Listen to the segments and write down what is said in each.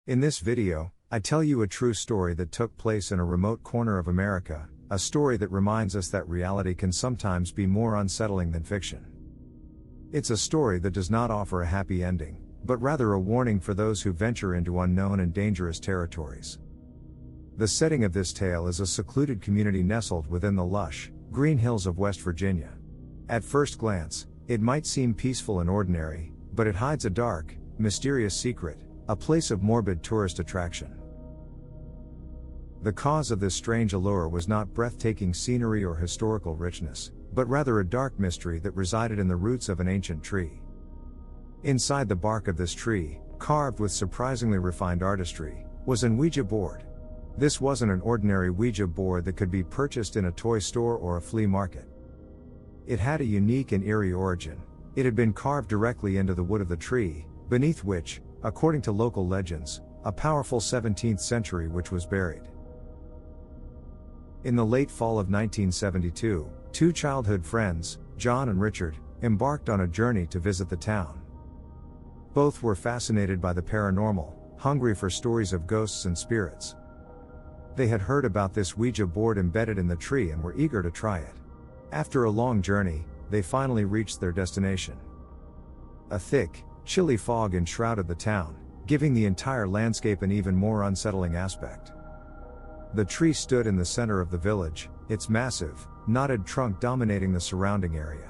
In this video, I tell you a true story that took place in a remote corner of America, a story that reminds us that reality can sometimes be more unsettling than fiction. It's a story that does not offer a happy ending, but rather a warning for those who venture into unknown and dangerous territories. The setting of this tale is a secluded community nestled within the lush, green hills of West Virginia. At first glance, it might seem peaceful and ordinary, but it hides a dark, mysterious secret, a place of morbid tourist attraction. The cause of this strange allure was not breathtaking scenery or historical richness, but rather a dark mystery that resided in the roots of an ancient tree. Inside the bark of this tree, carved with surprisingly refined artistry, was an Ouija board. This wasn't an ordinary Ouija board that could be purchased in a toy store or a flea market. It had a unique and eerie origin. It had been carved directly into the wood of the tree, beneath which, according to local legends, a powerful 17th century witch was buried. In the late fall of 1972, two childhood friends, John and Richard, embarked on a journey to visit the town. Both were fascinated by the paranormal, hungry for stories of ghosts and spirits. They had heard about this Ouija board embedded in the tree and were eager to try it. After a long journey, they finally reached their destination. A thick, chilly fog enshrouded the town, giving the entire landscape an even more unsettling aspect. The tree stood in the center of the village, its massive, knotted trunk dominating the surrounding area.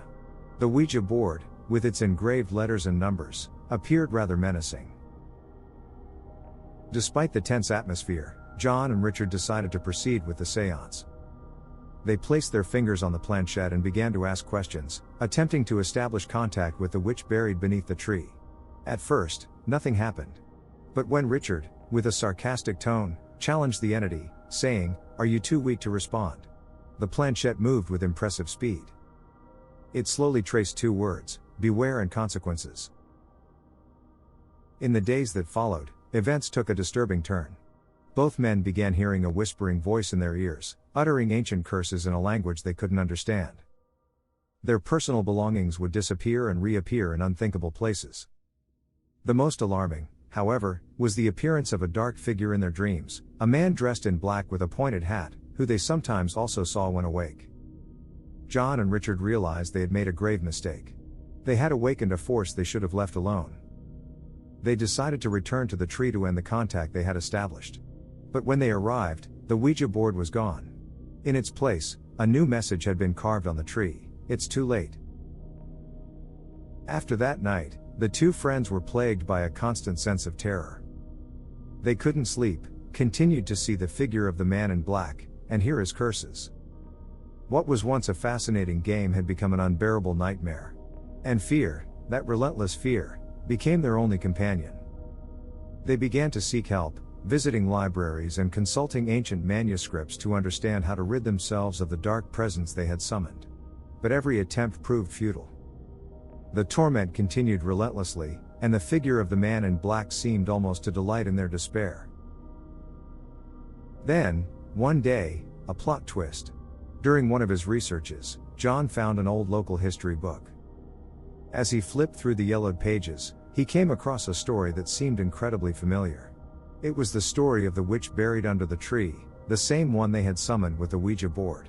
The Ouija board, with its engraved letters and numbers, appeared rather menacing. Despite the tense atmosphere, John and Richard decided to proceed with the seance. They placed their fingers on the planchette and began to ask questions, attempting to establish contact with the witch buried beneath the tree. At first, nothing happened. But when Richard, with a sarcastic tone, challenged the entity, saying, "Are you too weak to respond?" the planchette moved with impressive speed. It slowly traced two words: beware and consequences. In the days that followed, events took a disturbing turn. Both men began hearing a whispering voice in their ears, uttering ancient curses in a language they couldn't understand. Their personal belongings would disappear and reappear in unthinkable places. The most alarming, however, was the appearance of a dark figure in their dreams, a man dressed in black with a pointed hat, who they sometimes also saw when awake. John and Richard realized they had made a grave mistake. They had awakened a force they should have left alone. They decided to return to the tree to end the contact they had established. But when they arrived, the Ouija board was gone. In its place, a new message had been carved on the tree: "It's too late." After that night, the two friends were plagued by a constant sense of terror. They couldn't sleep, continued to see the figure of the man in black, and hear his curses. What was once a fascinating game had become an unbearable nightmare. And fear, that relentless fear, became their only companion. They began to seek help, visiting libraries and consulting ancient manuscripts to understand how to rid themselves of the dark presence they had summoned. But every attempt proved futile. The torment continued relentlessly, and the figure of the man in black seemed almost to delight in their despair. Then, one day, a plot twist. During one of his researches, John found an old local history book. As he flipped through the yellowed pages, he came across a story that seemed incredibly familiar. It was the story of the witch buried under the tree, the same one they had summoned with the Ouija board.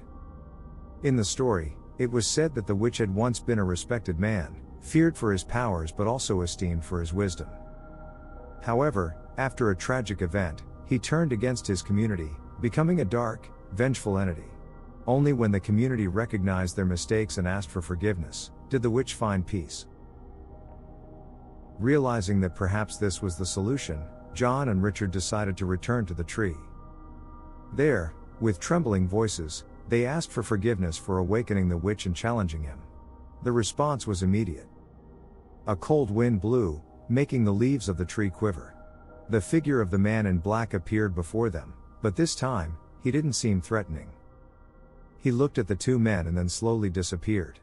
In the story, it was said that the witch had once been a respected man, feared for his powers but also esteemed for his wisdom. However, after a tragic event, he turned against his community, becoming a dark, vengeful entity. Only when the community recognized their mistakes and asked for forgiveness, did the witch find peace. Realizing that perhaps this was the solution, John and Richard decided to return to the tree. There, with trembling voices, they asked for forgiveness for awakening the witch and challenging him. The response was immediate. A cold wind blew, making the leaves of the tree quiver. The figure of the man in black appeared before them, but this time, he didn't seem threatening. He looked at the two men and then slowly disappeared.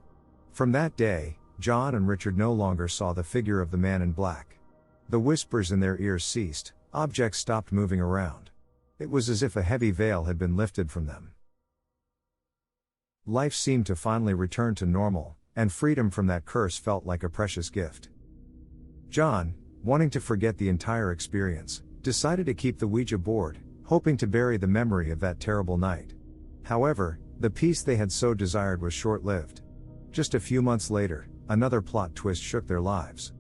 From that day, John and Richard no longer saw the figure of the man in black. The whispers in their ears ceased, objects stopped moving around. It was as if a heavy veil had been lifted from them. Life seemed to finally return to normal, and freedom from that curse felt like a precious gift. John, wanting to forget the entire experience, decided to keep the Ouija board, hoping to bury the memory of that terrible night. However, the peace they had so desired was short-lived. Just a few months later, another plot twist shook their lives.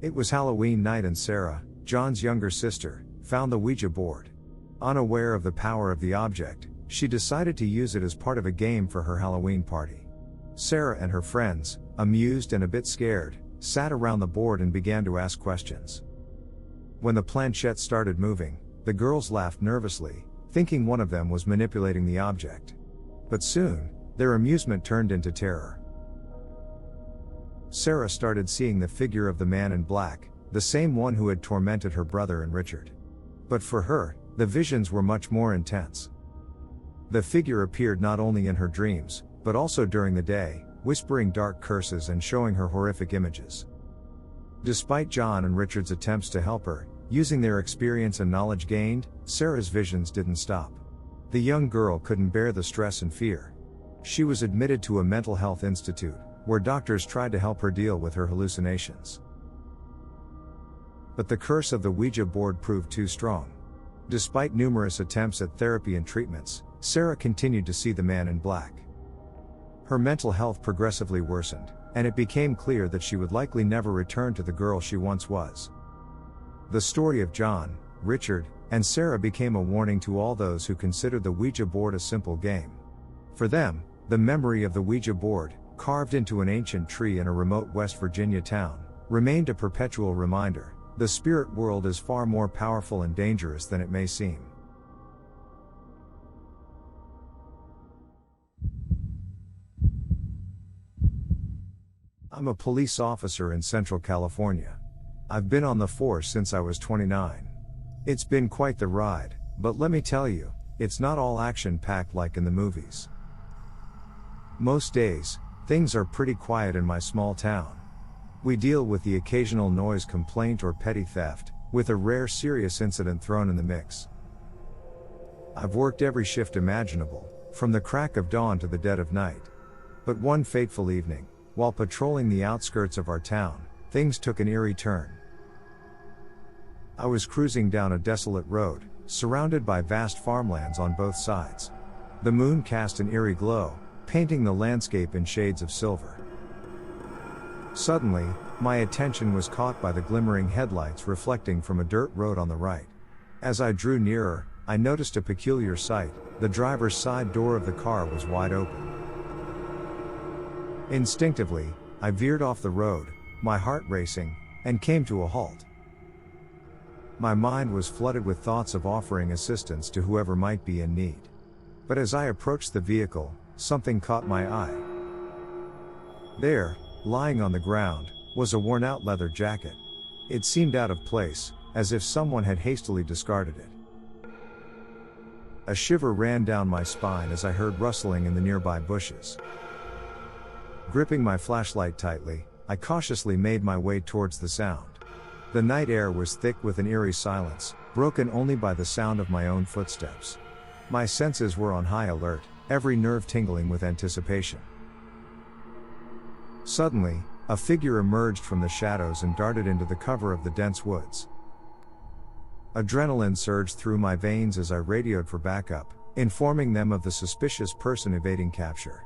It was Halloween night and Sarah, John's younger sister, found the Ouija board. Unaware of the power of the object, she decided to use it as part of a game for her Halloween party. Sarah and her friends, amused and a bit scared, sat around the board and began to ask questions. When the planchette started moving, the girls laughed nervously, thinking one of them was manipulating the object. But soon, their amusement turned into terror. Sarah started seeing the figure of the man in black, the same one who had tormented her brother and Richard. But for her, the visions were much more intense. The figure appeared not only in her dreams, but also during the day, whispering dark curses and showing her horrific images. Despite John and Richard's attempts to help her, using their experience and knowledge gained, Sarah's visions didn't stop. The young girl couldn't bear the stress and fear. She was admitted to a mental health institute, where doctors tried to help her deal with her hallucinations. But the curse of the Ouija board proved too strong. Despite numerous attempts at therapy and treatments, Sarah continued to see the man in black. Her mental health progressively worsened, and it became clear that she would likely never return to the girl she once was. The story of John, Richard, and Sarah became a warning to all those who considered the Ouija board a simple game. For them, the memory of the Ouija board, carved into an ancient tree in a remote West Virginia town, remained a perpetual reminder: the spirit world is far more powerful and dangerous than it may seem. I'm a police officer in Central California. I've been on the force since I was 29. It's been quite the ride, but let me tell you, it's not all action-packed like in the movies. Most days, things are pretty quiet in my small town. We deal with the occasional noise complaint or petty theft, with a rare serious incident thrown in the mix. I've worked every shift imaginable, from the crack of dawn to the dead of night. But one fateful evening, while patrolling the outskirts of our town, things took an eerie turn. I was cruising down a desolate road, surrounded by vast farmlands on both sides. The moon cast an eerie glow, painting the landscape in shades of silver. Suddenly, my attention was caught by the glimmering headlights reflecting from a dirt road on the right. As I drew nearer, I noticed a peculiar sight: the driver's side door of the car was wide open. Instinctively, I veered off the road, my heart racing, and came to a halt. My mind was flooded with thoughts of offering assistance to whoever might be in need. But as I approached the vehicle, something caught my eye. There, lying on the ground, was a worn-out leather jacket. It seemed out of place, as if someone had hastily discarded it. A shiver ran down my spine as I heard rustling in the nearby bushes. Gripping my flashlight tightly, I cautiously made my way towards the sound. The night air was thick with an eerie silence, broken only by the sound of my own footsteps. My senses were on high alert, every nerve tingling with anticipation. Suddenly, a figure emerged from the shadows and darted into the cover of the dense woods. Adrenaline surged through my veins as I radioed for backup, informing them of the suspicious person evading capture.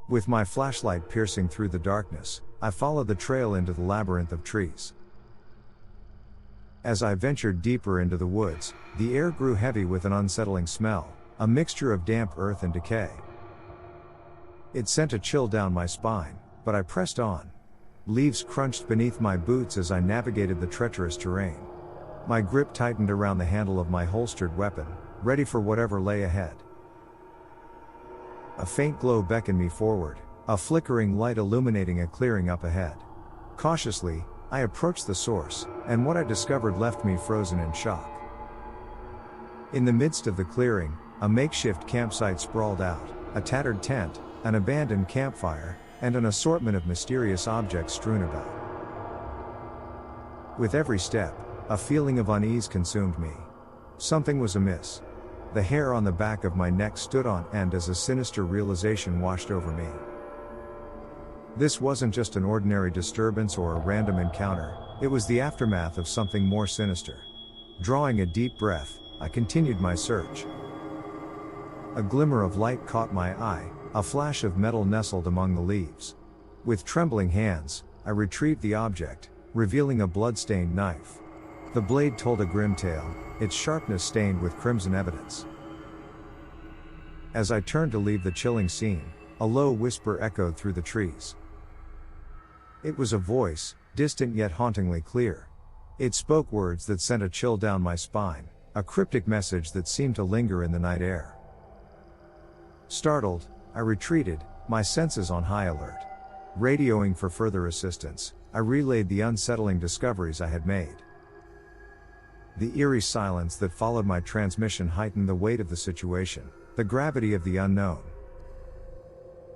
With my flashlight piercing through the darkness, I followed the trail into the labyrinth of trees. As I ventured deeper into the woods, the air grew heavy with an unsettling smell, a mixture of damp earth and decay. It sent a chill down my spine, but I pressed on. Leaves crunched beneath my boots as I navigated the treacherous terrain. My grip tightened around the handle of my holstered weapon, ready for whatever lay ahead. A faint glow beckoned me forward, a flickering light illuminating a clearing up ahead. Cautiously, I approached the source, and what I discovered left me frozen in shock. In the midst of the clearing, a makeshift campsite sprawled out, a tattered tent, an abandoned campfire, and an assortment of mysterious objects strewn about. With every step, a feeling of unease consumed me. Something was amiss. The hair on the back of my neck stood on end as a sinister realization washed over me. This wasn't just an ordinary disturbance or a random encounter, it was the aftermath of something more sinister. Drawing a deep breath, I continued my search. A glimmer of light caught my eye, a flash of metal nestled among the leaves. With trembling hands, I retrieved the object, revealing a blood-stained knife. The blade told a grim tale, its sharpness stained with crimson evidence. As I turned to leave the chilling scene, a low whisper echoed through the trees. It was a voice, distant yet hauntingly clear. It spoke words that sent a chill down my spine, a cryptic message that seemed to linger in the night air. Startled, I retreated, my senses on high alert. Radioing for further assistance, I relayed the unsettling discoveries I had made. The eerie silence that followed my transmission heightened the weight of the situation, the gravity of the unknown.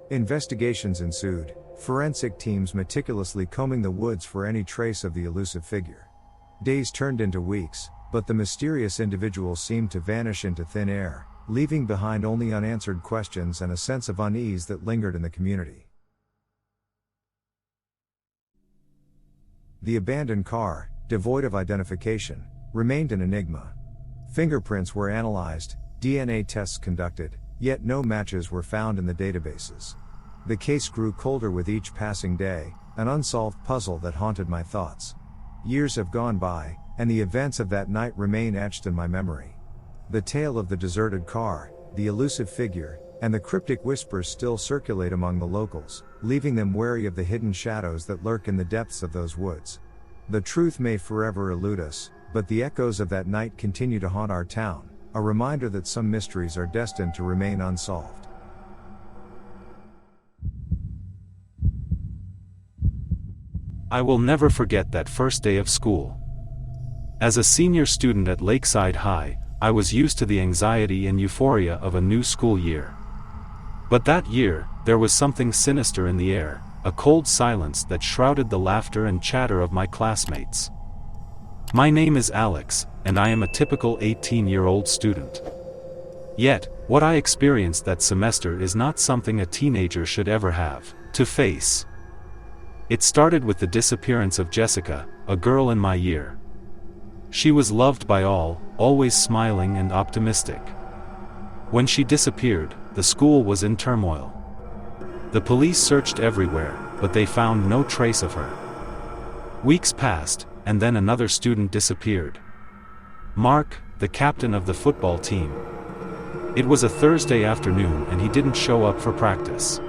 Investigations ensued, forensic teams meticulously combing the woods for any trace of the elusive figure. Days turned into weeks, but the mysterious individual seemed to vanish into thin air, leaving behind only unanswered questions and a sense of unease that lingered in the community. The abandoned car, devoid of identification, remained an enigma. Fingerprints were analyzed, DNA tests conducted, yet no matches were found in the databases. The case grew colder with each passing day, an unsolved puzzle that haunted my thoughts. Years have gone by, and the events of that night remain etched in my memory. The tale of the deserted car, the elusive figure, and the cryptic whispers still circulate among the locals, leaving them wary of the hidden shadows that lurk in the depths of those woods. The truth may forever elude us, but the echoes of that night continue to haunt our town, a reminder that some mysteries are destined to remain unsolved. I will never forget that first day of school. As a senior student at Lakeside High, I was used to the anxiety and euphoria of a new school year. But that year, there was something sinister in the air, a cold silence that shrouded the laughter and chatter of my classmates. My name is Alex, and I am a typical 18-year-old student. Yet, what I experienced that semester is not something a teenager should ever have to face. It started with the disappearance of Jessica, a girl in my year. She was loved by all, always smiling and optimistic. When she disappeared, the school was in turmoil. The police searched everywhere, but they found no trace of her. Weeks passed, and then another student disappeared. Mark, the captain of the football team. It was a Thursday afternoon and he didn't show up for practice.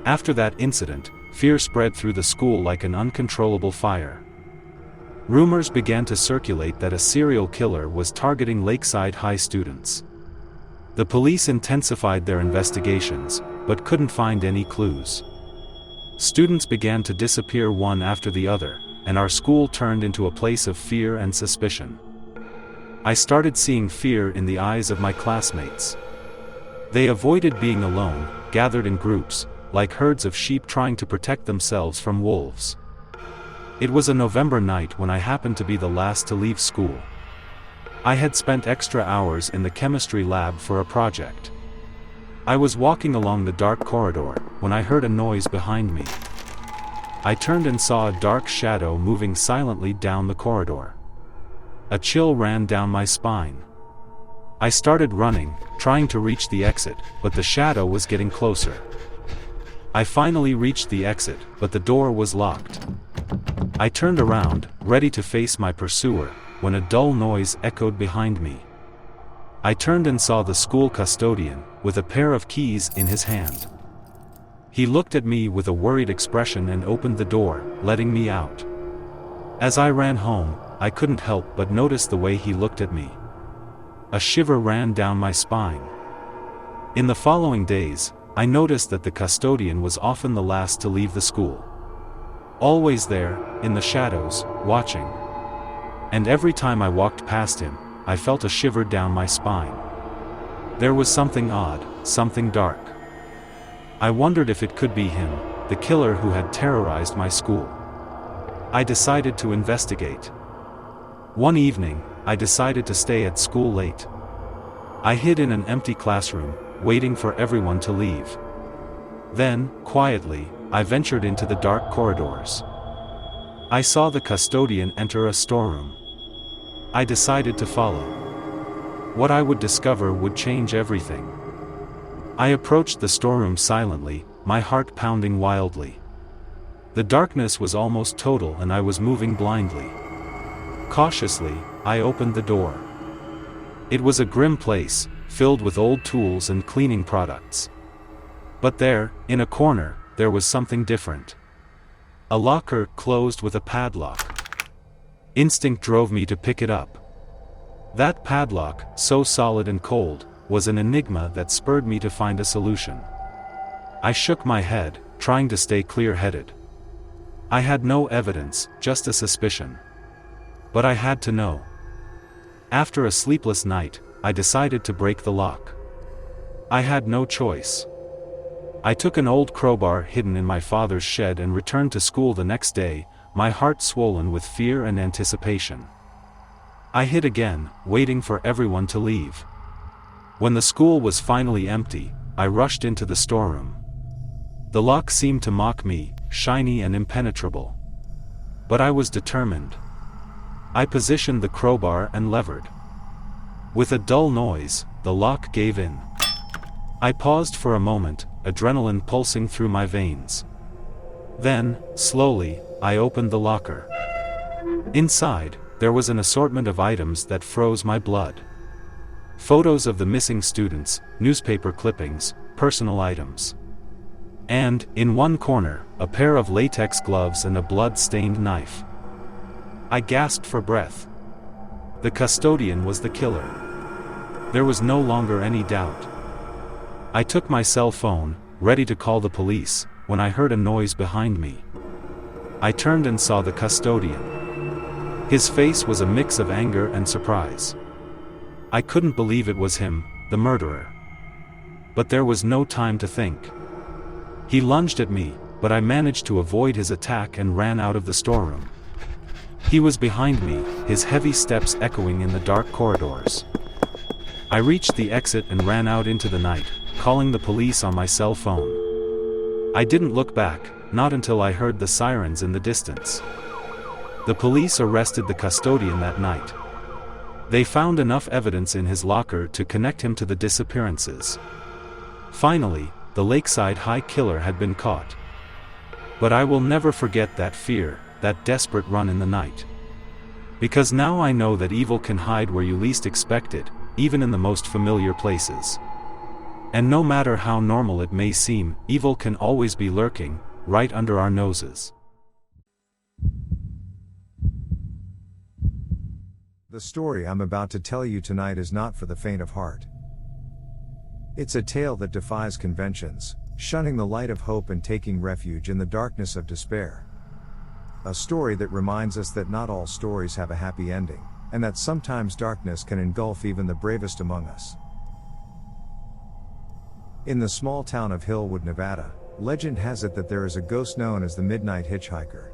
After that incident, fear spread through the school like an uncontrollable fire. Rumors began to circulate that a serial killer was targeting Lakeside High students. The police intensified their investigations, but couldn't find any clues. Students began to disappear one after the other, and our school turned into a place of fear and suspicion. I started seeing fear in the eyes of my classmates. They avoided being alone, gathered in groups, like herds of sheep trying to protect themselves from wolves. It was a November night when I happened to be the last to leave school. I had spent extra hours in the chemistry lab for a project. I was walking along the dark corridor, when I heard a noise behind me. I turned and saw a dark shadow moving silently down the corridor. A chill ran down my spine. I started running, trying to reach the exit, but the shadow was getting closer. I finally reached the exit, but the door was locked. I turned around, ready to face my pursuer, when a dull noise echoed behind me. I turned and saw the school custodian, with a pair of keys in his hand. He looked at me with a worried expression and opened the door, letting me out. As I ran home, I couldn't help but notice the way he looked at me. A shiver ran down my spine. In the following days, I noticed that the custodian was often the last to leave the school. Always there, in the shadows, watching. And every time I walked past him, I felt a shiver down my spine. There was something odd, something dark. I wondered if it could be him, the killer who had terrorized my school. I decided to investigate. One evening, I decided to stay at school late. I hid in an empty classroom, waiting for everyone to leave. Then, quietly, I ventured into the dark corridors. I saw the custodian enter a storeroom. I decided to follow. What I would discover would change everything. I approached the storeroom silently, my heart pounding wildly. The darkness was almost total and I was moving blindly. Cautiously, I opened the door. It was a grim place, filled with old tools and cleaning products. But there, in a corner, there was something different. A locker closed with a padlock. Instinct drove me to pick it up. That padlock, so solid and cold, was an enigma that spurred me to find a solution. I shook my head, trying to stay clear-headed. I had no evidence, just a suspicion. But I had to know. After a sleepless night, I decided to break the lock. I had no choice. I took an old crowbar hidden in my father's shed and returned to school the next day, my heart swollen with fear and anticipation. I hid again, waiting for everyone to leave. When the school was finally empty, I rushed into the storeroom. The lock seemed to mock me, shiny and impenetrable. But I was determined. I positioned the crowbar and levered. With a dull noise, the lock gave in. I paused for a moment, adrenaline pulsing through my veins. Then, slowly, I opened the locker. Inside, there was an assortment of items that froze my blood. Photos of the missing students, newspaper clippings, personal items. And, in one corner, a pair of latex gloves and a blood-stained knife. I gasped for breath. The custodian was the killer. There was no longer any doubt. I took my cell phone, ready to call the police, when I heard a noise behind me. I turned and saw the custodian. His face was a mix of anger and surprise. I couldn't believe it was him, the murderer. But there was no time to think. He lunged at me, but I managed to avoid his attack and ran out of the storeroom. He was behind me, his heavy steps echoing in the dark corridors. I reached the exit and ran out into the night, calling the police on my cell phone. I didn't look back, not until I heard the sirens in the distance. The police arrested the custodian that night. They found enough evidence in his locker to connect him to the disappearances. Finally, the Lakeside High killer had been caught. But I will never forget that fear, that desperate run in the night. Because now I know that evil can hide where you least expect it, even in the most familiar places. And no matter how normal it may seem, evil can always be lurking, right under our noses. The story I'm about to tell you tonight is not for the faint of heart. It's a tale that defies conventions, shunning the light of hope and taking refuge in the darkness of despair. A story that reminds us that not all stories have a happy ending, and that sometimes darkness can engulf even the bravest among us. In the small town of Hillwood, Nevada, legend has it that there is a ghost known as the Midnight Hitchhiker.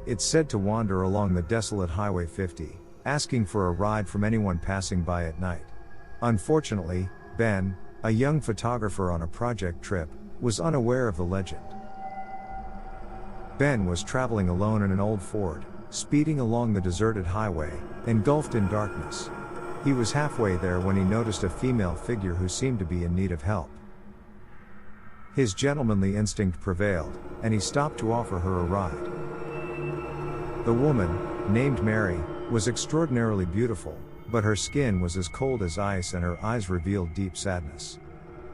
It's said to wander along the desolate Highway 50, asking for a ride from anyone passing by at night. Unfortunately, Ben, a young photographer on a project trip, was unaware of the legend. Ben was traveling alone in an old Ford, speeding along the deserted highway, engulfed in darkness. He was halfway there when he noticed a female figure who seemed to be in need of help. His gentlemanly instinct prevailed, and he stopped to offer her a ride. The woman, named Mary, was extraordinarily beautiful, but her skin was as cold as ice and her eyes revealed deep sadness.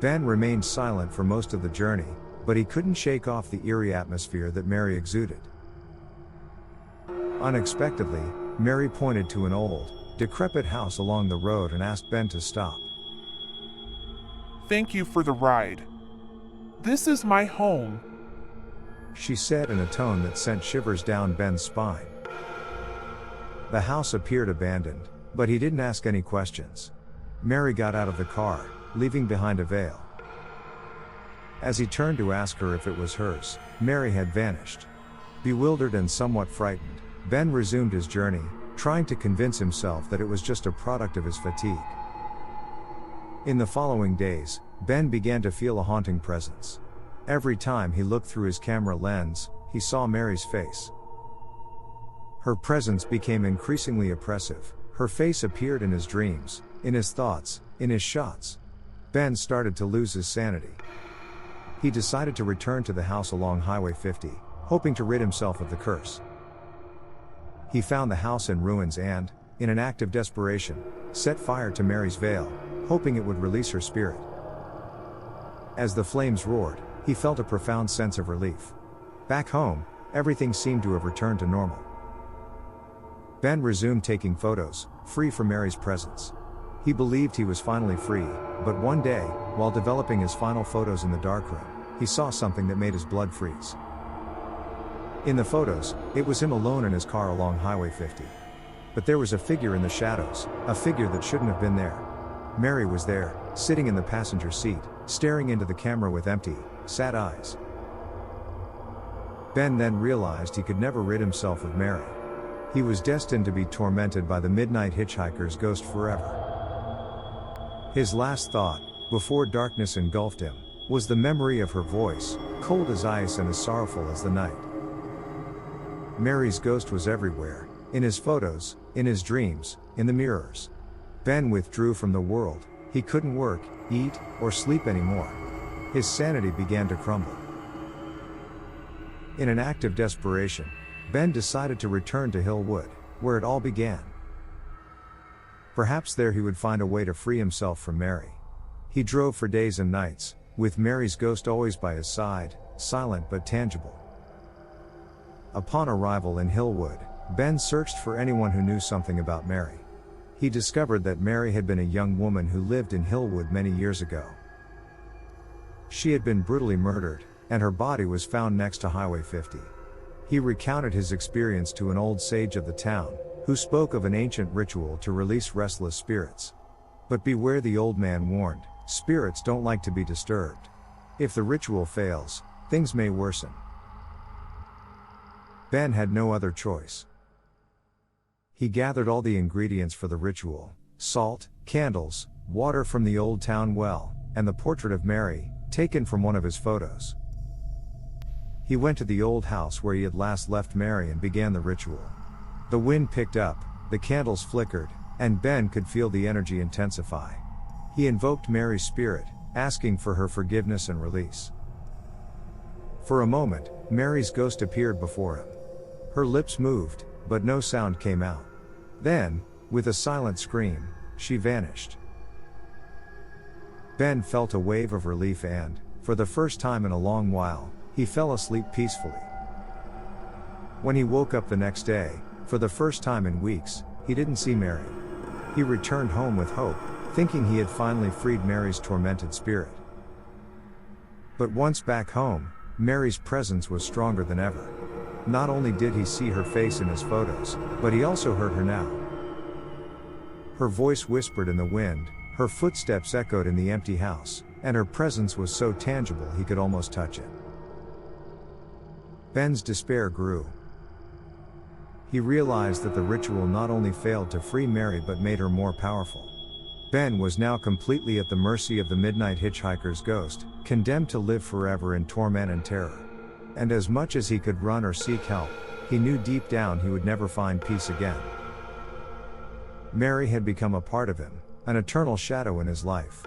Ben remained silent for most of the journey, but he couldn't shake off the eerie atmosphere that Mary exuded. Unexpectedly, Mary pointed to an old, decrepit house along the road and asked Ben to stop. "Thank you for the ride. This is my home," she said in a tone that sent shivers down Ben's spine. The house appeared abandoned, but he didn't ask any questions. Mary got out of the car, leaving behind a veil. As he turned to ask her if it was hers, Mary had vanished. Bewildered and somewhat frightened, Ben resumed his journey, trying to convince himself that it was just a product of his fatigue. In the following days, Ben began to feel a haunting presence. Every time he looked through his camera lens, he saw Mary's face. Her presence became increasingly oppressive, Her face appeared in his dreams, in his thoughts, in his shots. Ben started to lose his sanity. He decided to return to the house along Highway 50, hoping to rid himself of the curse. He found the house in ruins and, in an act of desperation, set fire to Mary's veil, hoping it would release her spirit. As the flames roared, he felt a profound sense of relief. Back home, everything seemed to have returned to normal. Ben resumed taking photos, free from Mary's presence. He believed he was finally free, but one day, while developing his final photos in the darkroom, he saw something that made his blood freeze. In the photos, it was him alone in his car along Highway 50. But there was a figure in the shadows, a figure that shouldn't have been there. Mary was there, sitting in the passenger seat, staring into the camera with empty, sad eyes. Ben then realized he could never rid himself of Mary. He was destined to be tormented by the midnight hitchhiker's ghost forever. His last thought, before darkness engulfed him, was the memory of her voice, cold as ice and as sorrowful as the night. Mary's ghost was everywhere, in his photos, in his dreams, in the mirrors. Ben withdrew from the world. He couldn't work, eat, or sleep anymore. His sanity began to crumble. In an act of desperation, Ben decided to return to Hillwood, where it all began. Perhaps there he would find a way to free himself from Mary. He drove for days and nights, with Mary's ghost always by his side, silent but tangible. Upon arrival in Hillwood, Ben searched for anyone who knew something about Mary. He discovered that Mary had been a young woman who lived in Hillwood many years ago. She had been brutally murdered, and her body was found next to Highway 50. He recounted his experience to an old sage of the town, who spoke of an ancient ritual to release restless spirits. But beware, the old man warned, spirits don't like to be disturbed. If the ritual fails, things may worsen. Ben had no other choice. He gathered all the ingredients for the ritual: salt, candles, water from the old town well, and the portrait of Mary, taken from one of his photos. He went to the old house where he had last left Mary and began the ritual. The wind picked up, the candles flickered, and Ben could feel the energy intensify. He invoked Mary's spirit, asking for her forgiveness and release. For a moment, Mary's ghost appeared before him. Her lips moved, but no sound came out. Then, with a silent scream, she vanished. Ben felt a wave of relief and, for the first time in a long while, he fell asleep peacefully. When he woke up the next day, for the first time in weeks, he didn't see Mary. He returned home with hope, thinking he had finally freed Mary's tormented spirit. But once back home, Mary's presence was stronger than ever. Not only did he see her face in his photos, but he also heard her now. Her voice whispered in the wind, her footsteps echoed in the empty house, and her presence was so tangible he could almost touch it. Ben's despair grew. He realized that the ritual not only failed to free Mary but made her more powerful. Ben was now completely at the mercy of the midnight hitchhiker's ghost, condemned to live forever in torment and terror. And as much as he could run or seek help, he knew deep down he would never find peace again. Mary had become a part of him, an eternal shadow in his life.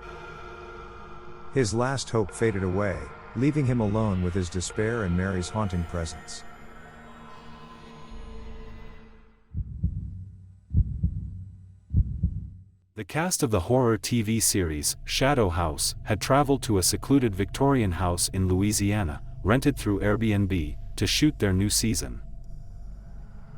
His last hope faded away, leaving him alone with his despair and Mary's haunting presence. The cast of the horror TV series, Shadow House, had traveled to a secluded Victorian house in Louisiana, rented through Airbnb, to shoot their new season.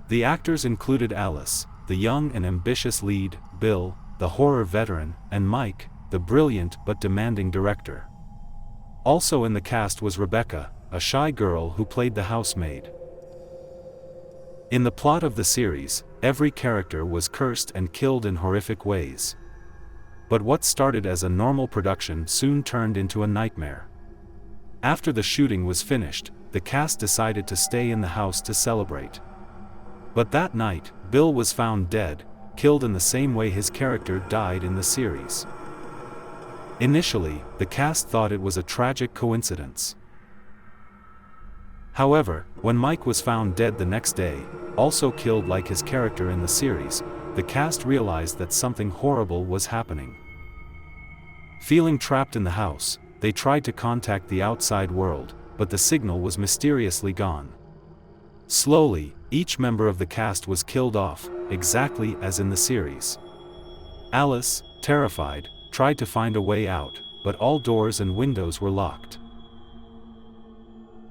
The actors included Alice, the young and ambitious lead, Bill, the horror veteran, and Mike, the brilliant but demanding director. Also in the cast was Rebecca, a shy girl who played the housemaid. In the plot of the series, every character was cursed and killed in horrific ways. But what started as a normal production soon turned into a nightmare. After the shooting was finished, the cast decided to stay in the house to celebrate. But that night, Bill was found dead, killed in the same way his character died in the series. Initially, the cast thought it was a tragic coincidence. However, when Mike was found dead the next day, also killed like his character in the series, the cast realized that something horrible was happening. Feeling trapped in the house, they tried to contact the outside world, but the signal was mysteriously gone. Slowly, each member of the cast was killed off, exactly as in the series. Alice, terrified, tried to find a way out, but all doors and windows were locked.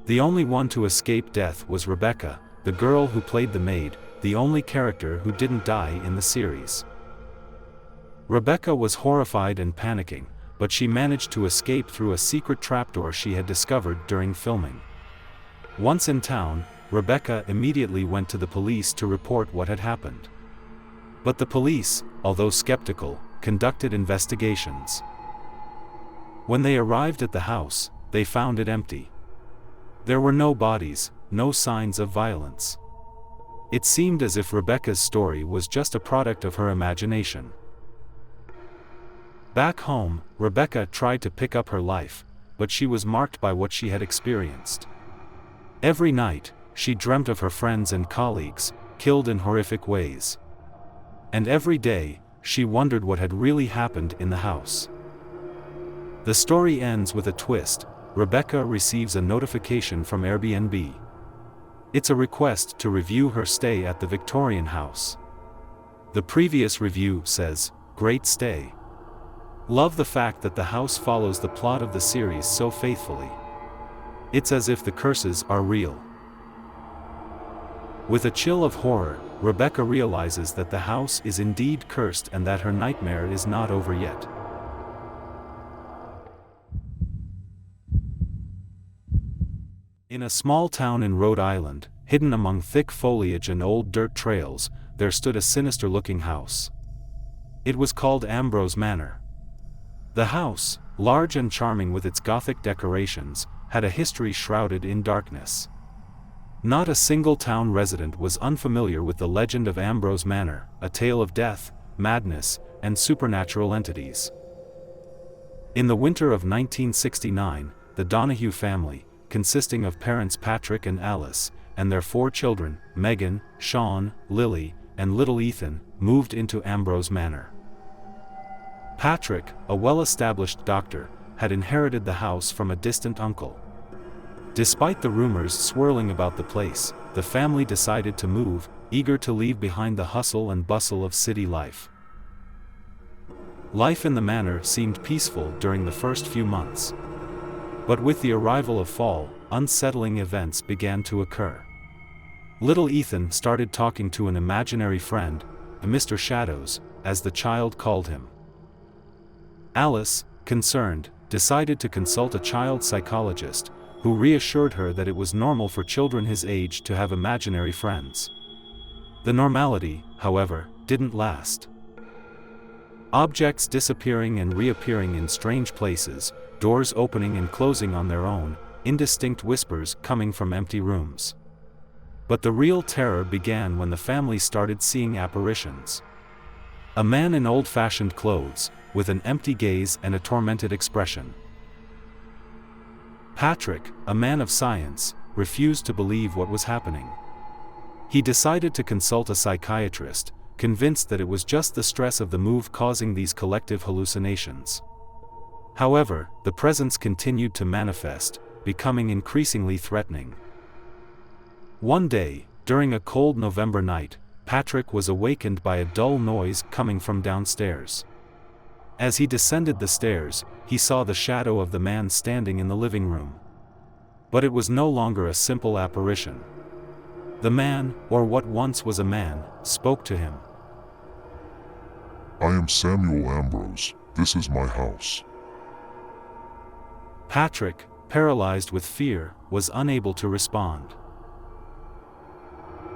The only one to escape death was Rebecca, the girl who played the maid, the only character who didn't die in the series. Rebecca was horrified and panicking, but she managed to escape through a secret trapdoor she had discovered during filming. Once in town, Rebecca immediately went to the police to report what had happened. But the police, although skeptical, conducted investigations. When they arrived at the house, they found it empty. There were no bodies, no signs of violence. It seemed as if Rebecca's story was just a product of her imagination. Back home, Rebecca tried to pick up her life, but she was marked by what she had experienced. Every night, she dreamt of her friends and colleagues, killed in horrific ways. And every day, she wondered what had really happened in the house. The story ends with a twist. Rebecca receives a notification from Airbnb. It's a request to review her stay at the Victorian house. The previous review says, "Great stay. Love the fact that the house follows the plot of the series so faithfully. It's as if the curses are real." With a chill of horror, Rebecca realizes that the house is indeed cursed and that her nightmare is not over yet. In a small town in Rhode Island, hidden among thick foliage and old dirt trails, there stood a sinister-looking house. It was called Ambrose Manor. The house, large and charming with its Gothic decorations, had a history shrouded in darkness. Not a single town resident was unfamiliar with the legend of Ambrose Manor, a tale of death, madness, and supernatural entities. In the winter of 1969, the Donahue family, consisting of parents Patrick and Alice, and their 4 children, Megan, Sean, Lily, and little Ethan, moved into Ambrose Manor. Patrick, a well-established doctor, had inherited the house from a distant uncle. Despite the rumors swirling about the place, the family decided to move, eager to leave behind the hustle and bustle of city life. Life in the manor seemed peaceful during the first few months. But with the arrival of fall, unsettling events began to occur. Little Ethan started talking to an imaginary friend, Mr. Shadows, as the child called him. Alice, concerned, decided to consult a child psychologist, who reassured her that it was normal for children his age to have imaginary friends. The normality, however, didn't last. Objects disappearing and reappearing in strange places, doors opening and closing on their own, indistinct whispers coming from empty rooms. But the real terror began when the family started seeing apparitions. A man in old-fashioned clothes, with an empty gaze and a tormented expression. Patrick, a man of science, refused to believe what was happening. He decided to consult a psychiatrist, convinced that it was just the stress of the move causing these collective hallucinations. However, the presence continued to manifest, becoming increasingly threatening. One day, during a cold November night, Patrick was awakened by a dull noise coming from downstairs. As he descended the stairs, he saw the shadow of the man standing in the living room. But it was no longer a simple apparition. The man, or what once was a man, spoke to him. "I am Samuel Ambrose. This is my house." Patrick, paralyzed with fear, was unable to respond.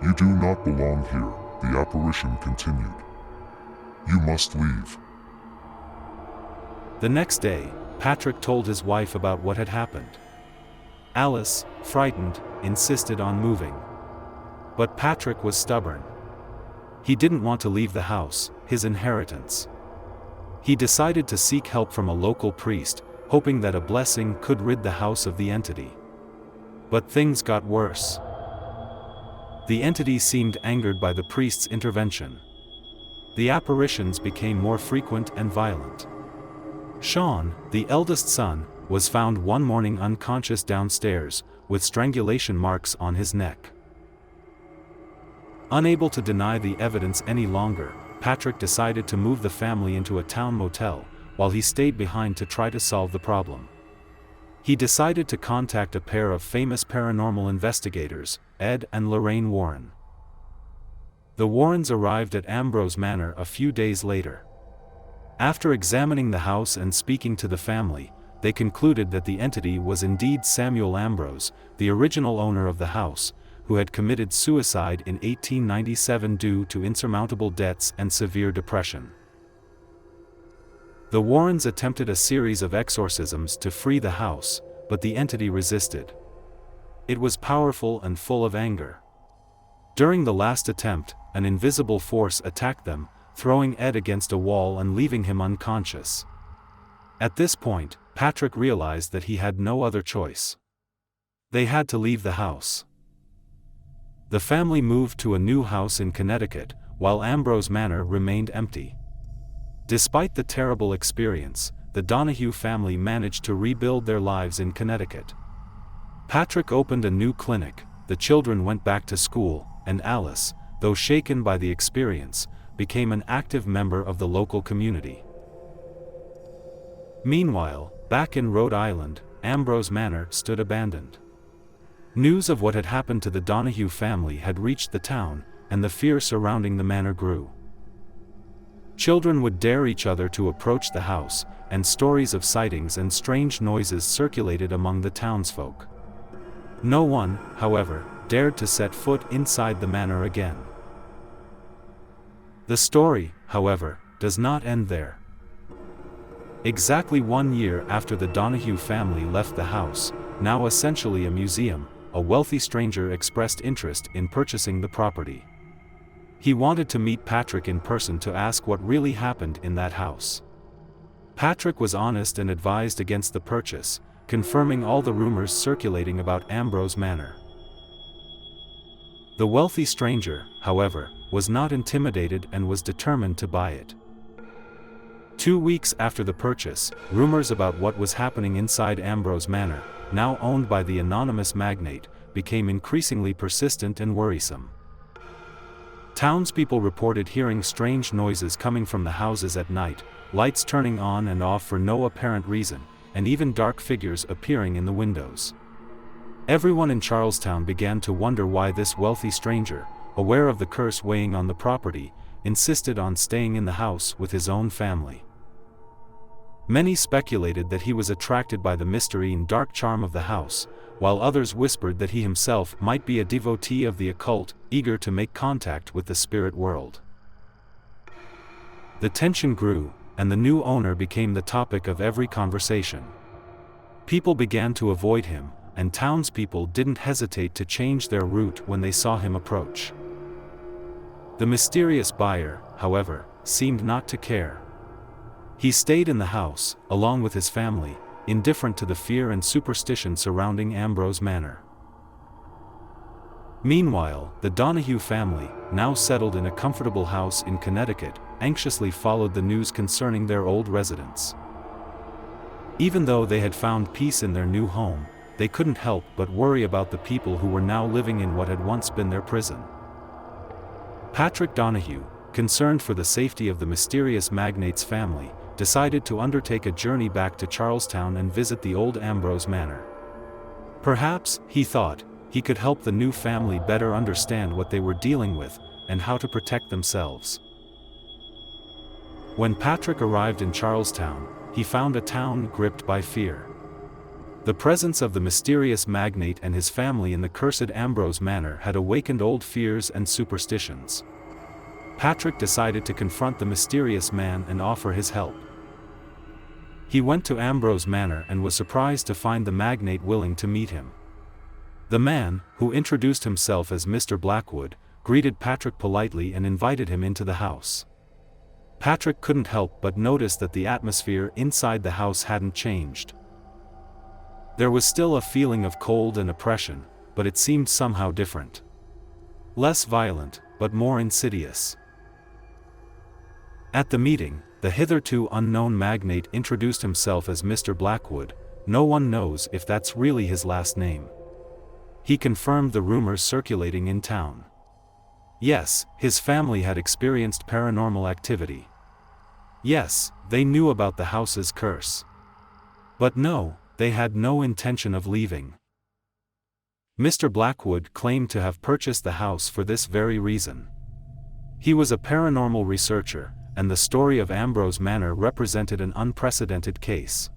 "You do not belong here," the apparition continued. "You must leave." The next day, Patrick told his wife about what had happened. Alice, frightened, insisted on moving. But Patrick was stubborn. He didn't want to leave the house, his inheritance. He decided to seek help from a local priest, hoping that a blessing could rid the house of the entity. But things got worse. The entity seemed angered by the priest's intervention. the apparitions became more frequent and violent. Sean, the eldest son, was found one morning unconscious downstairs, with strangulation marks on his neck. Unable to deny the evidence any longer, Patrick decided to move the family into a town motel, while he stayed behind to try to solve the problem. He decided to contact a pair of famous paranormal investigators, Ed and Lorraine Warren. The Warrens arrived at Ambrose Manor a few days later. After examining the house and speaking to the family, they concluded that the entity was indeed Samuel Ambrose, the original owner of the house, who had committed suicide in 1897 due to insurmountable debts and severe depression. The Warrens attempted a series of exorcisms to free the house, but the entity resisted. It was powerful and full of anger. During the last attempt, an invisible force attacked them, throwing Ed against a wall and leaving him unconscious. At this point, Patrick realized that he had no other choice. They had to leave the house. The family moved to a new house in Connecticut, while Ambrose Manor remained empty. Despite the terrible experience, the Donahue family managed to rebuild their lives in Connecticut. Patrick opened a new clinic, the children went back to school, and Alice, though shaken by the experience, became an active member of the local community. Meanwhile, back in Rhode Island, Ambrose Manor stood abandoned. News of what had happened to the Donahue family had reached the town, and the fear surrounding the manor grew. Children would dare each other to approach the house, and stories of sightings and strange noises circulated among the townsfolk. No one, however, dared to set foot inside the manor again. The story, however, does not end there. Exactly 1 year after the Donahue family left the house, now essentially a museum, a wealthy stranger expressed interest in purchasing the property. He wanted to meet Patrick in person to ask what really happened in that house. Patrick was honest and advised against the purchase, confirming all the rumors circulating about Ambrose Manor. The wealthy stranger, however, was not intimidated and was determined to buy it. 2 weeks after the purchase, rumors about what was happening inside Ambrose Manor, now owned by the anonymous magnate, became increasingly persistent and worrisome. Townspeople reported hearing strange noises coming from the houses at night, lights turning on and off for no apparent reason, and even dark figures appearing in the windows. Everyone in Charlestown began to wonder why this wealthy stranger, aware of the curse weighing on the property, insisted on staying in the house with his own family. Many speculated that he was attracted by the mystery and dark charm of the house, while others whispered that he himself might be a devotee of the occult, eager to make contact with the spirit world. The tension grew, and the new owner became the topic of every conversation. People began to avoid him, and townspeople didn't hesitate to change their route when they saw him approach. The mysterious buyer, however, seemed not to care. He stayed in the house, along with his family, indifferent to the fear and superstition surrounding Ambrose Manor. Meanwhile, the Donahue family, now settled in a comfortable house in Connecticut, anxiously followed the news concerning their old residence. Even though they had found peace in their new home, they couldn't help but worry about the people who were now living in what had once been their prison. Patrick Donahue, concerned for the safety of the mysterious magnate's family, decided to undertake a journey back to Charlestown and visit the old Ambrose Manor. Perhaps, he thought, he could help the new family better understand what they were dealing with, and how to protect themselves. When Patrick arrived in Charlestown, he found a town gripped by fear. The presence of the mysterious magnate and his family in the cursed Ambrose Manor had awakened old fears and superstitions. Patrick decided to confront the mysterious man and offer his help. He went to Ambrose Manor and was surprised to find the magnate willing to meet him. The man, who introduced himself as Mr. Blackwood, greeted Patrick politely and invited him into the house. Patrick couldn't help but notice that the atmosphere inside the house hadn't changed. There was still a feeling of cold and oppression, but it seemed somehow different. Less violent, but more insidious. At the meeting, the hitherto unknown magnate introduced himself as Mr. Blackwood. No one knows if that's really his last name. He confirmed the rumors circulating in town. Yes, his family had experienced paranormal activity. Yes, they knew about the house's curse. But no, they had no intention of leaving. Mr. Blackwood claimed to have purchased the house for this very reason. He was a paranormal researcher, and the story of Ambrose Manor represented an unprecedented case.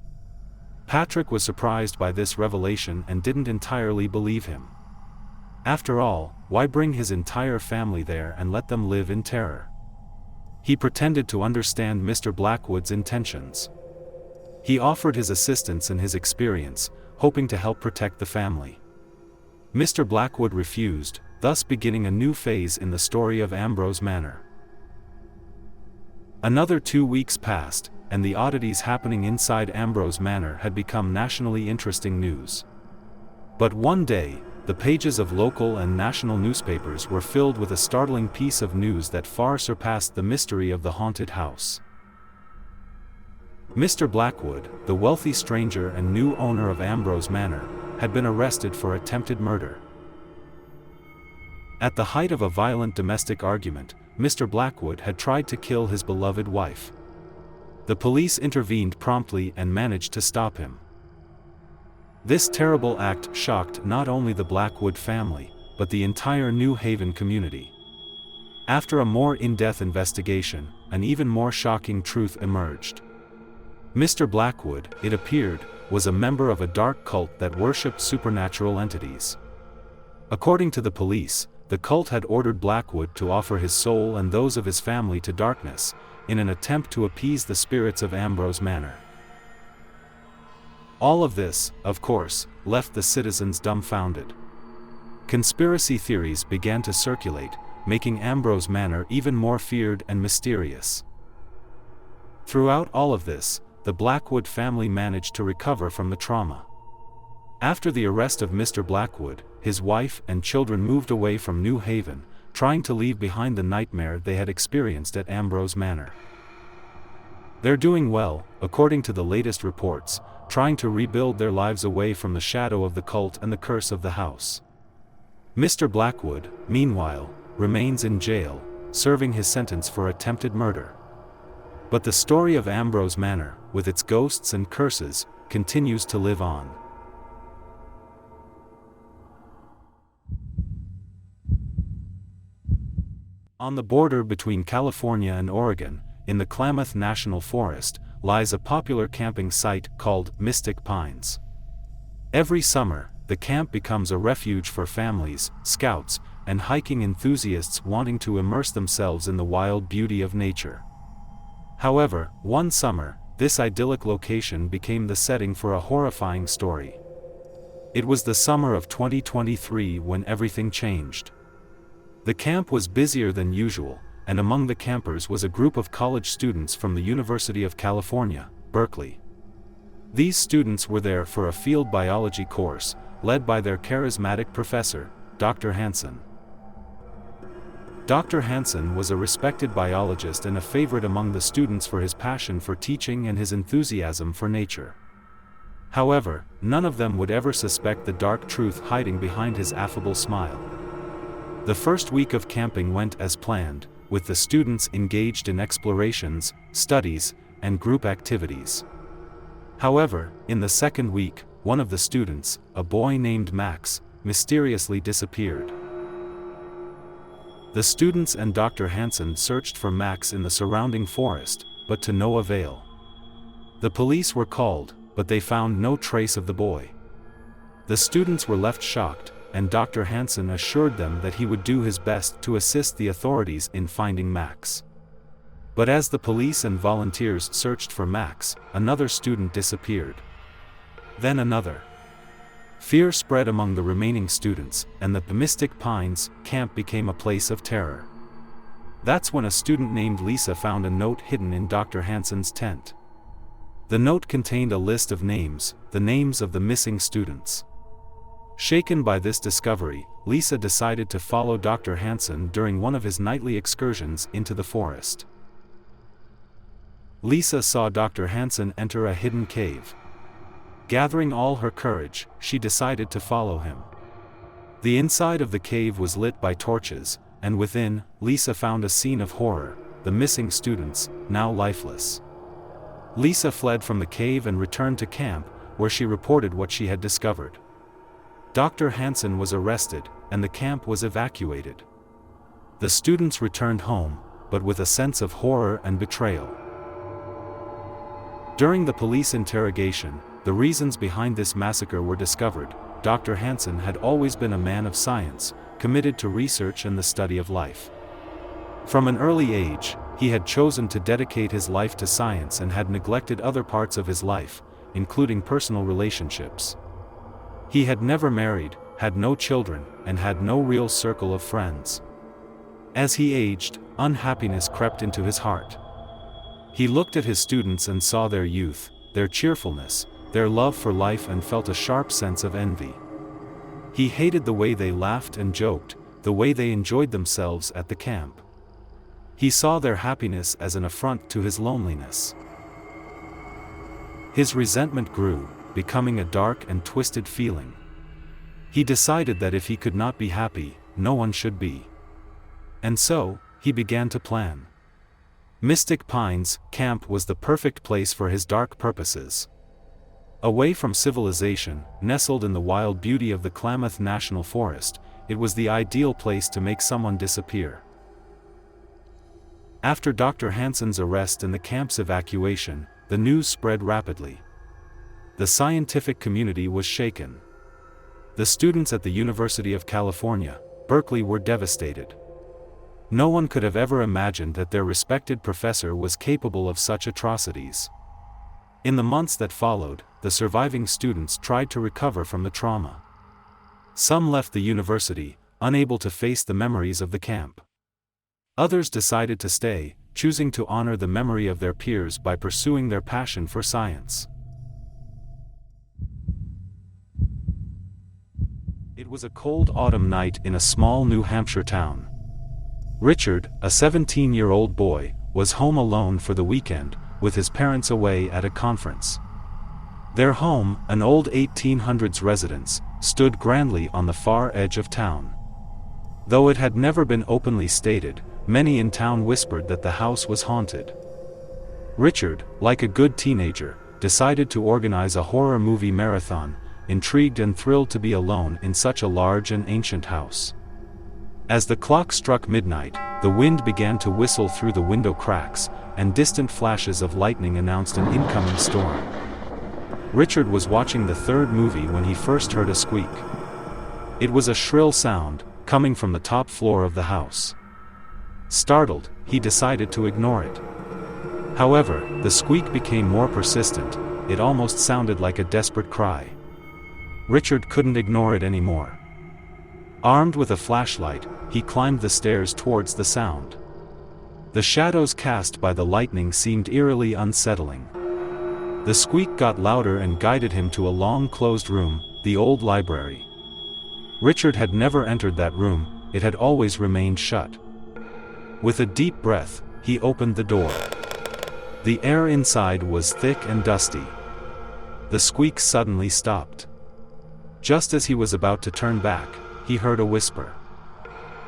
Patrick was surprised by this revelation and didn't entirely believe him. After all, why bring his entire family there and let them live in terror? He pretended to understand Mr. Blackwood's intentions. He offered his assistance and his experience, hoping to help protect the family. Mr. Blackwood refused, thus beginning a new phase in the story of Ambrose Manor. Another 2 weeks passed, and the oddities happening inside Ambrose Manor had become nationally interesting news. But one day, the pages of local and national newspapers were filled with a startling piece of news that far surpassed the mystery of the haunted house. Mr. Blackwood, the wealthy stranger and new owner of Ambrose Manor, had been arrested for attempted murder. At the height of a violent domestic argument, Mr. Blackwood had tried to kill his beloved wife. The police intervened promptly and managed to stop him. This terrible act shocked not only the Blackwood family, but the entire New Haven community. After a more in-depth investigation, an even more shocking truth emerged. Mr. Blackwood, it appeared, was a member of a dark cult that worshipped supernatural entities. According to the police, the cult had ordered Blackwood to offer his soul and those of his family to darkness, in an attempt to appease the spirits of Ambrose Manor. All of this, of course, left the citizens dumbfounded. Conspiracy theories began to circulate, making Ambrose Manor even more feared and mysterious. Throughout all of this, the Blackwood family managed to recover from the trauma. After the arrest of Mr. Blackwood, his wife and children moved away from New Haven, trying to leave behind the nightmare they had experienced at Ambrose Manor. They're doing well, according to the latest reports, trying to rebuild their lives away from the shadow of the cult and the curse of the house. Mr. Blackwood, meanwhile, remains in jail, serving his sentence for attempted murder. But the story of Ambrose Manor, with its ghosts and curses, continues to live on. On the border between California and Oregon, in the Klamath National Forest, lies a popular camping site called Mystic Pines. Every summer, the camp becomes a refuge for families, scouts, and hiking enthusiasts wanting to immerse themselves in the wild beauty of nature. However, one summer, this idyllic location became the setting for a horrifying story. It was the summer of 2023 when everything changed. The camp was busier than usual, and among the campers was a group of college students from the University of California, Berkeley. These students were there for a field biology course, led by their charismatic professor, Dr. Hansen. Dr. Hansen was a respected biologist and a favorite among the students for his passion for teaching and his enthusiasm for nature. However, none of them would ever suspect the dark truth hiding behind his affable smile. The first week of camping went as planned, with the students engaged in explorations, studies, and group activities. However, in the second week, one of the students, a boy named Max, mysteriously disappeared. The students and Dr. Hansen searched for Max in the surrounding forest, but to no avail. The police were called, but they found no trace of the boy. The students were left shocked, and Dr. Hansen assured them that he would do his best to assist the authorities in finding Max. But as the police and volunteers searched for Max, another student disappeared. Then another. Fear spread among the remaining students, and the Mystic Pines camp became a place of terror. That's when a student named Lisa found a note hidden in Dr. Hansen's tent. The note contained a list of names, the names of the missing students. Shaken by this discovery, Lisa decided to follow Dr. Hansen during one of his nightly excursions into the forest. Lisa saw Dr. Hansen enter a hidden cave. Gathering all her courage, she decided to follow him. The inside of the cave was lit by torches, and within, Lisa found a scene of horror, the missing students, now lifeless. Lisa fled from the cave and returned to camp, where she reported what she had discovered. Dr. Hansen was arrested, and the camp was evacuated. The students returned home, but with a sense of horror and betrayal. During the police interrogation, the reasons behind this massacre were discovered. Dr. Hansen had always been a man of science, committed to research and the study of life. From an early age, he had chosen to dedicate his life to science and had neglected other parts of his life, including personal relationships. He had never married, had no children, and had no real circle of friends. As he aged, unhappiness crept into his heart. He looked at his students and saw their youth, their cheerfulness, their love for life, and felt a sharp sense of envy. He hated the way they laughed and joked, the way they enjoyed themselves at the camp. He saw their happiness as an affront to his loneliness. His resentment grew, becoming a dark and twisted feeling. He decided that if he could not be happy, no one should be. And so, he began to plan. Mystic Pines Camp was the perfect place for his dark purposes. Away from civilization, nestled in the wild beauty of the Klamath National Forest, it was the ideal place to make someone disappear. After Dr. Hansen's arrest and the camp's evacuation, the news spread rapidly. The scientific community was shaken. The students at the University of California, Berkeley, were devastated. No one could have ever imagined that their respected professor was capable of such atrocities. In the months that followed, the surviving students tried to recover from the trauma. Some left the university, unable to face the memories of the camp. Others decided to stay, choosing to honor the memory of their peers by pursuing their passion for science. It was a cold autumn night in a small New Hampshire town. Richard, a 17-year-old boy, was home alone for the weekend, with his parents away at a conference. Their home, an old 1800s residence, stood grandly on the far edge of town. Though it had never been openly stated, many in town whispered that the house was haunted. Richard, like a good teenager, decided to organize a horror movie marathon, intrigued and thrilled to be alone in such a large and ancient house. As the clock struck midnight, the wind began to whistle through the window cracks, and distant flashes of lightning announced an incoming storm. Richard was watching the third movie when he first heard a squeak. It was a shrill sound, coming from the top floor of the house. Startled, he decided to ignore it. However, the squeak became more persistent. It almost sounded like a desperate cry. Richard couldn't ignore it anymore. Armed with a flashlight, he climbed the stairs towards the sound. The shadows cast by the lightning seemed eerily unsettling. The squeak got louder and guided him to a long closed room, the old library. Richard had never entered that room, it had always remained shut. With a deep breath, he opened the door. The air inside was thick and dusty. The squeak suddenly stopped. Just as he was about to turn back, he heard a whisper.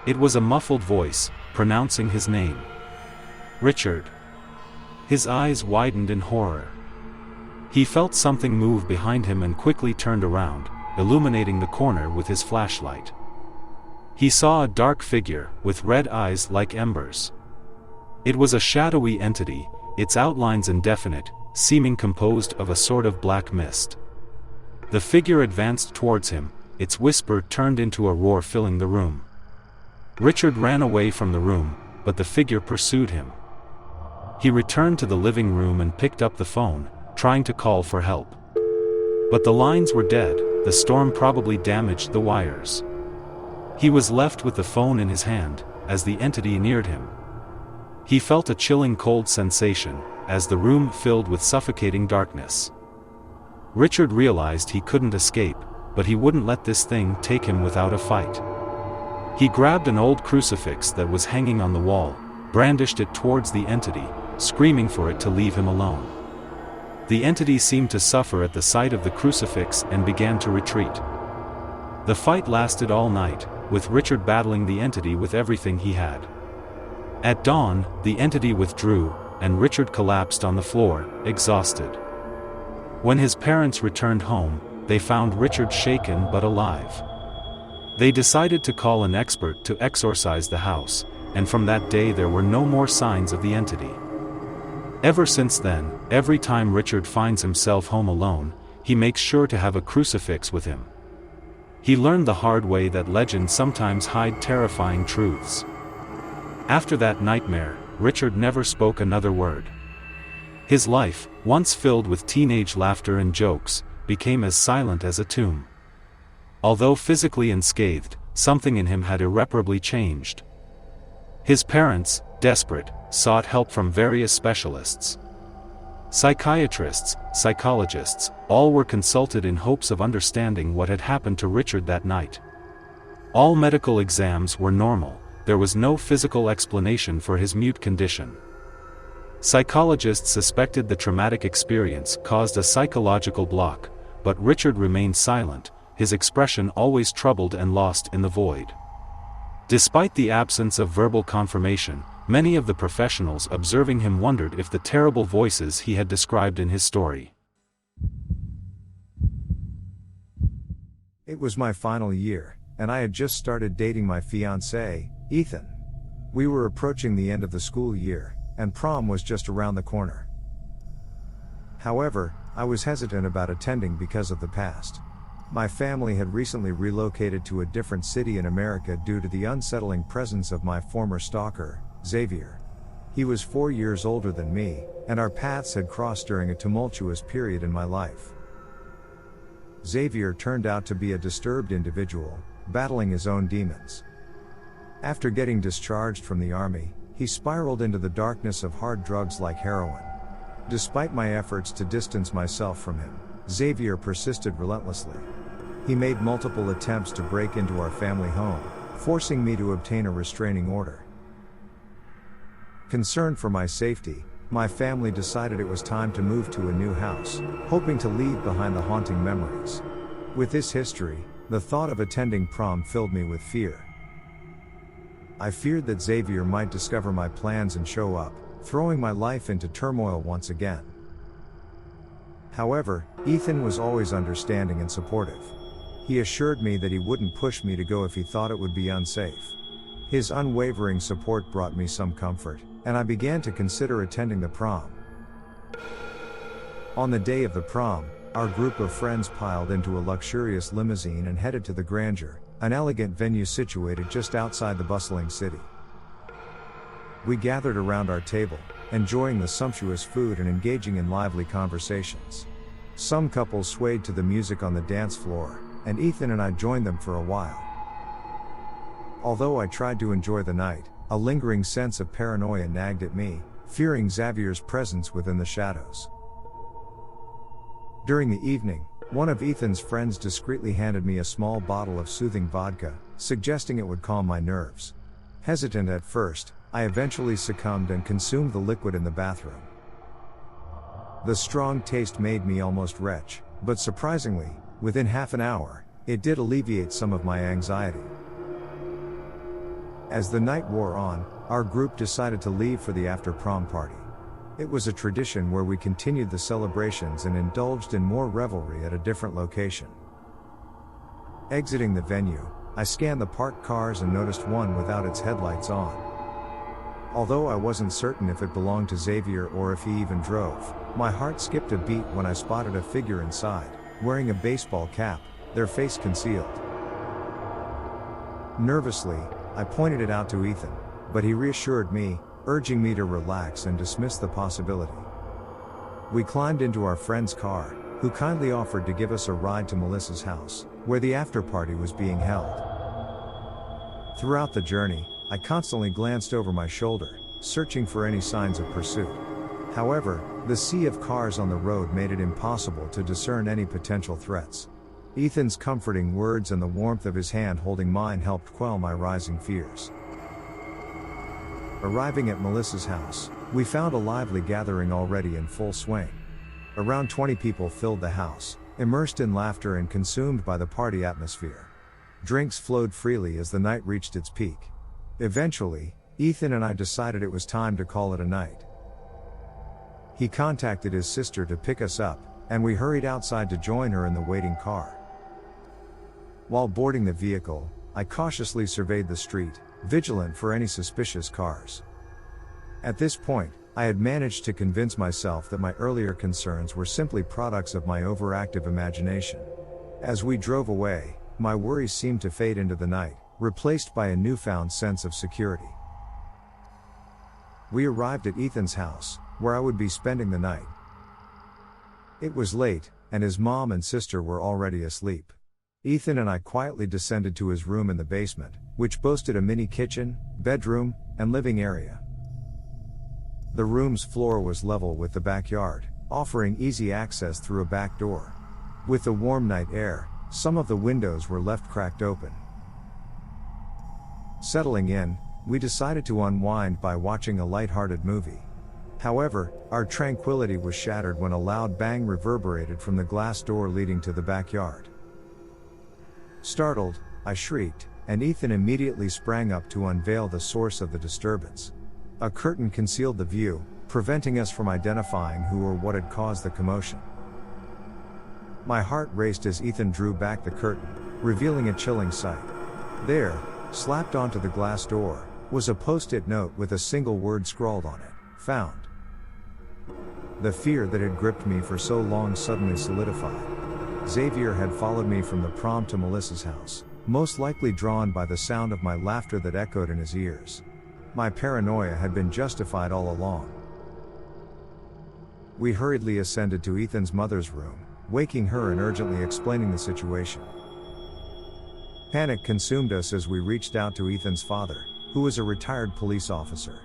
It was a muffled voice, pronouncing his name. Richard. His eyes widened in horror. He felt something move behind him and quickly turned around, illuminating the corner with his flashlight. He saw a dark figure, with red eyes like embers. It was a shadowy entity, its outlines indefinite, seeming composed of a sort of black mist. The figure advanced towards him, its whisper turned into a roar filling the room. Richard ran away from the room, but the figure pursued him. He returned to the living room and picked up the phone, trying to call for help. But the lines were dead, the storm probably damaged the wires. He was left with the phone in his hand, as the entity neared him. He felt a chilling cold sensation, as the room filled with suffocating darkness. Richard realized he couldn't escape, but he wouldn't let this thing take him without a fight. He grabbed an old crucifix that was hanging on the wall, brandished it towards the entity, screaming for it to leave him alone. The entity seemed to suffer at the sight of the crucifix and began to retreat. The fight lasted all night, with Richard battling the entity with everything he had. At dawn, the entity withdrew, and Richard collapsed on the floor, exhausted. When his parents returned home, they found Richard shaken but alive. They decided to call an expert to exorcise the house, and from that day there were no more signs of the entity. Ever since then, every time Richard finds himself home alone, he makes sure to have a crucifix with him. He learned the hard way that legends sometimes hide terrifying truths. After that nightmare, Richard never spoke another word. His life, once filled with teenage laughter and jokes, became as silent as a tomb. Although physically unscathed, something in him had irreparably changed. His parents, desperate, sought help from various specialists. Psychiatrists, psychologists, all were consulted in hopes of understanding what had happened to Richard that night. All medical exams were normal, there was no physical explanation for his mute condition. Psychologists suspected the traumatic experience caused a psychological block, but Richard remained silent, his expression always troubled and lost in the void. Despite the absence of verbal confirmation, many of the professionals observing him wondered if the terrible voices he had described in his story. It was my final year, and I had just started dating my fiancé, Ethan. We were approaching the end of the school year, and prom was just around the corner. However, I was hesitant about attending because of the past. My family had recently relocated to a different city in America due to the unsettling presence of my former stalker, Xavier. He was 4 years older than me, and our paths had crossed during a tumultuous period in my life. Xavier turned out to be a disturbed individual, battling his own demons. After getting discharged from the army, he spiraled into the darkness of hard drugs like heroin. Despite my efforts to distance myself from him, Xavier persisted relentlessly. He made multiple attempts to break into our family home, forcing me to obtain a restraining order. Concerned for my safety, my family decided it was time to move to a new house, hoping to leave behind the haunting memories. With this history, the thought of attending prom filled me with fear. I feared that Xavier might discover my plans and show up, throwing my life into turmoil once again. However, Ethan was always understanding and supportive. He assured me that he wouldn't push me to go if he thought it would be unsafe. His unwavering support brought me some comfort, and I began to consider attending the prom. On the day of the prom, our group of friends piled into a luxurious limousine and headed to the Grandeur, an elegant venue situated just outside the bustling city. We gathered around our table, enjoying the sumptuous food and engaging in lively conversations. Some couples swayed to the music on the dance floor, and Ethan and I joined them for a while. Although I tried to enjoy the night, a lingering sense of paranoia nagged at me, fearing Xavier's presence within the shadows. During the evening, one of Ethan's friends discreetly handed me a small bottle of soothing vodka, suggesting it would calm my nerves. Hesitant at first, I eventually succumbed and consumed the liquid in the bathroom. The strong taste made me almost retch, but surprisingly, within half an hour, it did alleviate some of my anxiety. As the night wore on, our group decided to leave for the after-prom party. It was a tradition where we continued the celebrations and indulged in more revelry at a different location. Exiting the venue, I scanned the parked cars and noticed one without its headlights on. Although I wasn't certain if it belonged to Xavier or if he even drove, my heart skipped a beat when I spotted a figure inside, wearing a baseball cap, their face concealed. Nervously, I pointed it out to Ethan, but he reassured me, urging me to relax and dismiss the possibility. We climbed into our friend's car, who kindly offered to give us a ride to Melissa's house, where the after-party was being held. Throughout the journey, I constantly glanced over my shoulder, searching for any signs of pursuit. However, the sea of cars on the road made it impossible to discern any potential threats. Ethan's comforting words and the warmth of his hand holding mine helped quell my rising fears. Arriving at Melissa's house, we found a lively gathering already in full swing. Around 20 people filled the house, immersed in laughter and consumed by the party atmosphere. Drinks flowed freely as the night reached its peak. Eventually, Ethan and I decided it was time to call it a night. He contacted his sister to pick us up, and we hurried outside to join her in the waiting car. While boarding the vehicle, I cautiously surveyed the street, vigilant for any suspicious cars. At this point, I had managed to convince myself that my earlier concerns were simply products of my overactive imagination. As we drove away, my worries seemed to fade into the night, replaced by a newfound sense of security. We arrived at Ethan's house, where I would be spending the night. It was late, and his mom and sister were already asleep. Ethan and I quietly descended to his room in the basement, which boasted a mini kitchen, bedroom, and living area. The room's floor was level with the backyard, offering easy access through a back door. With the warm night air, some of the windows were left cracked open. Settling in, we decided to unwind by watching a light-hearted movie. However, our tranquility was shattered when a loud bang reverberated from the glass door leading to the backyard. Startled, I shrieked, and Ethan immediately sprang up to unveil the source of the disturbance. A curtain concealed the view, preventing us from identifying who or what had caused the commotion. My heart raced as Ethan drew back the curtain, revealing a chilling sight. There, slapped onto the glass door, was a post-it note with a single word scrawled on it: found. The fear that had gripped me for so long suddenly solidified. Xavier had followed me from the prom to Melissa's house, most likely drawn by the sound of my laughter that echoed in his ears. My paranoia had been justified all along. We hurriedly ascended to Ethan's mother's room, waking her and urgently explaining the situation. Panic consumed us as we reached out to Ethan's father, who was a retired police officer.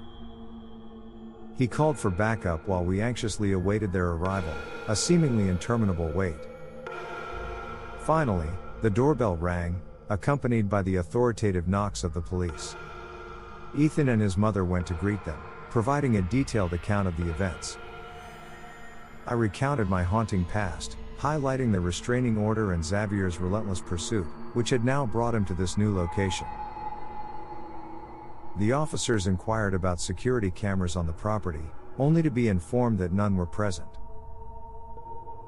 He called for backup while we anxiously awaited their arrival, a seemingly interminable wait. Finally, the doorbell rang, accompanied by the authoritative knocks of the police. Ethan and his mother went to greet them, providing a detailed account of the events. I recounted my haunting past, highlighting the restraining order and Xavier's relentless pursuit, which had now brought him to this new location. The officers inquired about security cameras on the property, only to be informed that none were present.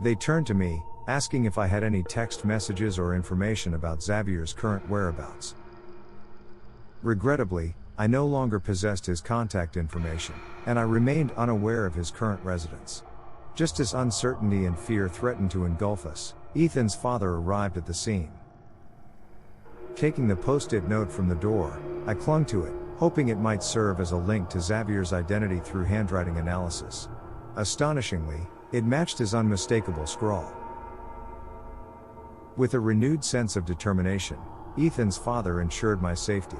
They turned to me, asking if I had any text messages or information about Xavier's current whereabouts. Regrettably, I no longer possessed his contact information, and I remained unaware of his current residence. Just as uncertainty and fear threatened to engulf us, Ethan's father arrived at the scene. Taking the post-it note from the door, I clung to it, hoping it might serve as a link to Xavier's identity through handwriting analysis. Astonishingly, it matched his unmistakable scrawl. With a renewed sense of determination, Ethan's father ensured my safety.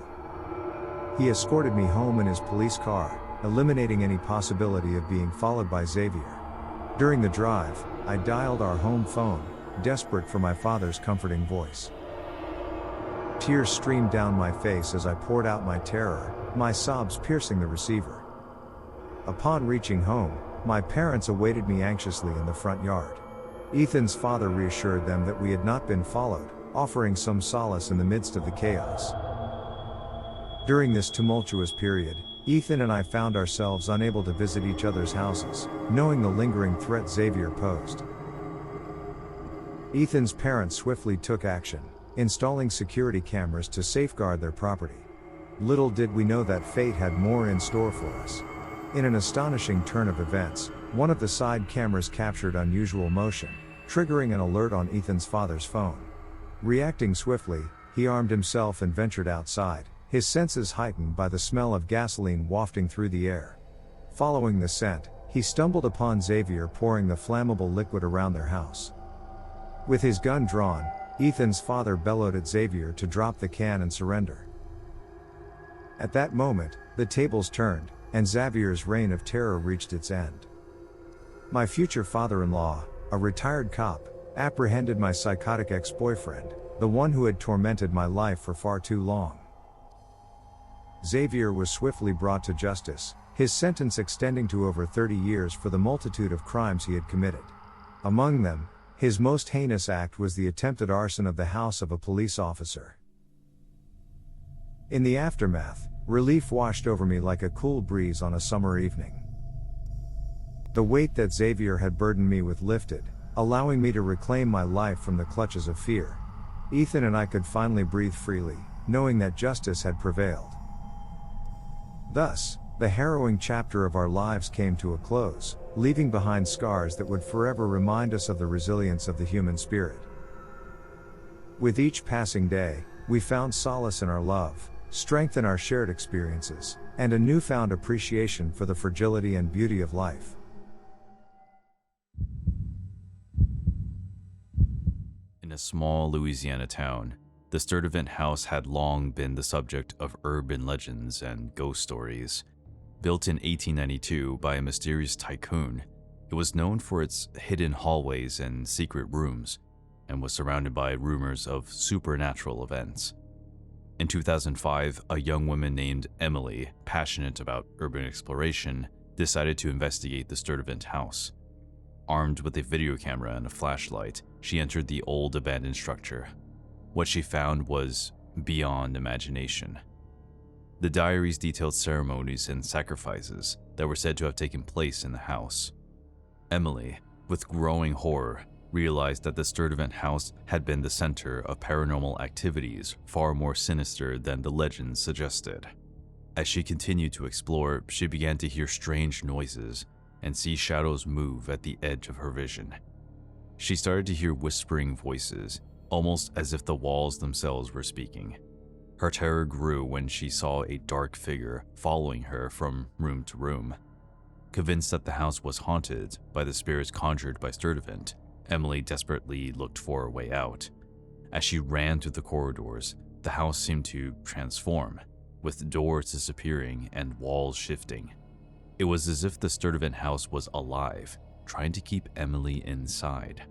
He escorted me home in his police car, eliminating any possibility of being followed by Xavier. During the drive, I dialed our home phone, desperate for my father's comforting voice. Tears streamed down my face as I poured out my terror, my sobs piercing the receiver. Upon reaching home, my parents awaited me anxiously in the front yard. Ethan's father reassured them that we had not been followed, offering some solace in the midst of the chaos. During this tumultuous period, Ethan and I found ourselves unable to visit each other's houses, knowing the lingering threat Xavier posed. Ethan's parents swiftly took action, installing security cameras to safeguard their property. Little did we know that fate had more in store for us. In an astonishing turn of events, one of the side cameras captured unusual motion, triggering an alert on Ethan's father's phone. Reacting swiftly, he armed himself and ventured outside, his senses heightened by the smell of gasoline wafting through the air. Following the scent, he stumbled upon Xavier pouring the flammable liquid around their house. With his gun drawn, Ethan's father bellowed at Xavier to drop the can and surrender. At that moment, the tables turned, and Xavier's reign of terror reached its end. My future father-in-law, a retired cop, apprehended my psychotic ex-boyfriend, the one who had tormented my life for far too long. Xavier was swiftly brought to justice, his sentence extending to over 30 years for the multitude of crimes he had committed. Among them, his most heinous act was the attempted arson of the house of a police officer. In the aftermath, relief washed over me like a cool breeze on a summer evening. The weight that Xavier had burdened me with lifted, allowing me to reclaim my life from the clutches of fear. Ethan and I could finally breathe freely, knowing that justice had prevailed. Thus, the harrowing chapter of our lives came to a close, leaving behind scars that would forever remind us of the resilience of the human spirit. With each passing day, we found solace in our love, strength in our shared experiences, and a newfound appreciation for the fragility and beauty of life. In a small Louisiana town, the Sturdivant House had long been the subject of urban legends and ghost stories. Built in 1892 by a mysterious tycoon, it was known for its hidden hallways and secret rooms, and was surrounded by rumors of supernatural events. In 2005, a young woman named Emily, passionate about urban exploration, decided to investigate the Sturdivant House. Armed with a video camera and a flashlight, she entered the old abandoned structure. What she found was beyond imagination. The diaries detailed ceremonies and sacrifices that were said to have taken place in the house. Emily, with growing horror, realized that the Sturdivant House had been the center of paranormal activities far more sinister than the legends suggested. As she continued to explore, she began to hear strange noises and see shadows move at the edge of her vision. She started to hear whispering voices, almost as if the walls themselves were speaking. Her terror grew when she saw a dark figure following her from room to room. Convinced that the house was haunted by the spirits conjured by Sturdivant, Emily desperately looked for a way out. As she ran through the corridors, the house seemed to transform, with doors disappearing and walls shifting. It was as if the Sturdivant House was alive, trying to keep Emily inside.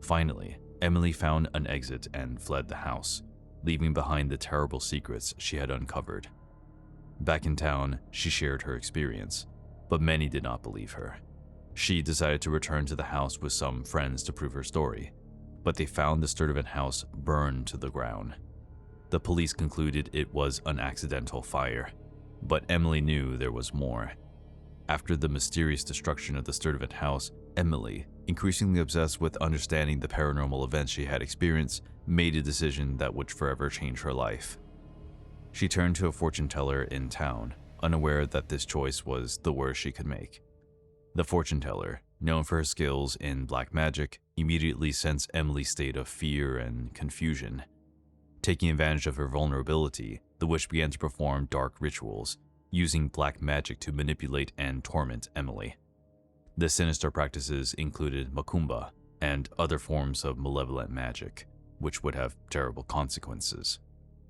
Finally, Emily found an exit and fled the house, leaving behind the terrible secrets she had uncovered. Back in town, she shared her experience, but many did not believe her. She decided to return to the house with some friends to prove her story, but they found the Sturdivant House burned to the ground. The police concluded it was an accidental fire, but Emily knew there was more. After the mysterious destruction of the Sturdivant House, Emily, increasingly obsessed with understanding the paranormal events she had experienced, made a decision that would forever change her life. She turned to a fortune teller in town, unaware that this choice was the worst she could make. The fortune teller, known for her skills in black magic, immediately sensed Emily's state of fear and confusion. Taking advantage of her vulnerability, the witch began to perform dark rituals, using black magic to manipulate and torment Emily. The sinister practices included macumba and other forms of malevolent magic, which would have terrible consequences.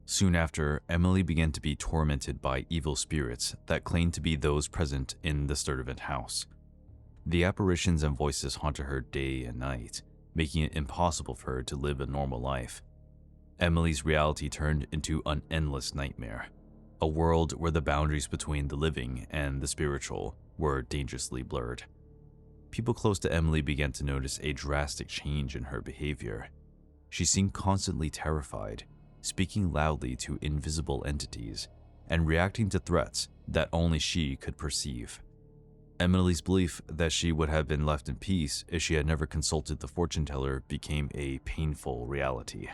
Soon after, Emily began to be tormented by evil spirits that claimed to be those present in the Sturdivant House. The apparitions and voices haunted her day and night, making it impossible for her to live a normal life. Emily's reality turned into an endless nightmare, a world where the boundaries between the living and the spiritual were dangerously blurred. People close to Emily began to notice a drastic change in her behavior. She seemed constantly terrified, speaking loudly to invisible entities, and reacting to threats that only she could perceive. Emily's belief that she would have been left in peace if she had never consulted the fortune teller became a painful reality.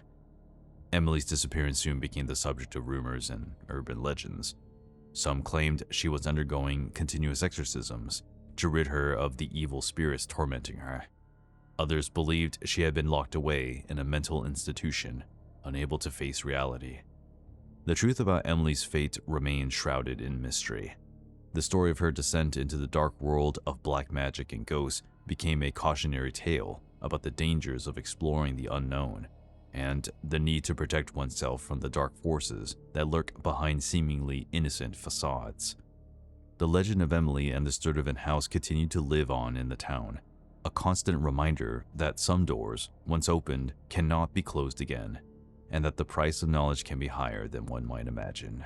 Emily's disappearance soon became the subject of rumors and urban legends. Some claimed she was undergoing continuous exorcisms to rid her of the evil spirits tormenting her. Others believed she had been locked away in a mental institution, unable to face reality. The truth about Emily's fate remained shrouded in mystery. The story of her descent into the dark world of black magic and ghosts became a cautionary tale about the dangers of exploring the unknown and the need to protect oneself from the dark forces that lurk behind seemingly innocent facades. The legend of Emily and the Sturdivant House continued to live on in the town, a constant reminder that some doors, once opened, cannot be closed again, and that the price of knowledge can be higher than one might imagine.